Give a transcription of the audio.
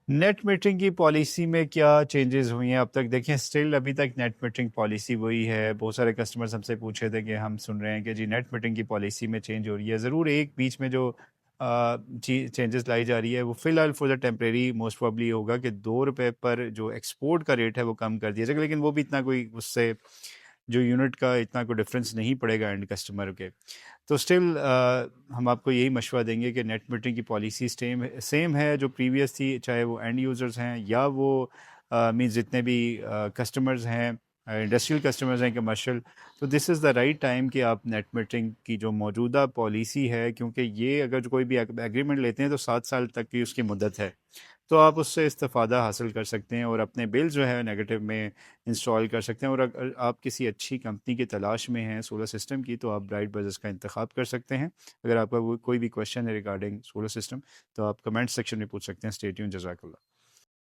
Net metering की policy में क्या चेंजेस हुई हैं अब तक? देखिए, स्टिल अभी तक नेट मीटरिंग पॉलिसी वही है। बहुत सारे कस्टमर्स हमसे पूछे थे कि हम सुन रहे हैं कि जी नेट मीटरिंग की पॉलिसी में चेंज हो रही है। ज़रूर एक बीच में जो चेंजेस लाई जा रही है वो फ़िलहाल for the temporary most probably होगा कि 2 रुपये पर जो एक्सपोर्ट का रेट है वो कम कर दिया जाएगा, लेकिन वो भी इतना कोई उससे जो यूनिट का इतना कोई डिफरेंस नहीं पड़ेगा एंड कस्टमर के। तो स्टिल हम आपको यही मशवरा देंगे कि नेट मीटरिंग की पॉलिसी सेम है जो प्रीवियस थी, चाहे वो एंड यूज़र्स हैं या वो मीन्स जितने भी कस्टमर्स हैं, इंडस्ट्रियल कस्टमर्स हैं, कमर्शियल। तो this is the right time कि आप नेट मीटरिंग की जो मौजूदा पॉलिसी है, क्योंकि ये अगर जो कोई भी एग्रीमेंट लेते हैं तो 7 साल तक की उसकी मुद्दत है, तो आप उससे इस्तेफ़ादा हासिल कर सकते हैं और अपने बिल जो है नेगेटिव में इंस्टॉल कर सकते हैं। और अगर आप किसी अच्छी कंपनी की तलाश में हैं सोलर सिस्टम की, तो आप ब्राइट ब्रदर्स का इंतखाब कर सकते हैं। अगर आपका कोई भी क्वेश्चन है रिगार्डिंग सोलर सिस्टम, तो आप कमेंट सेक्शन में पूछ सकते हैं। Stay tuned. जज़ाकल्लाह।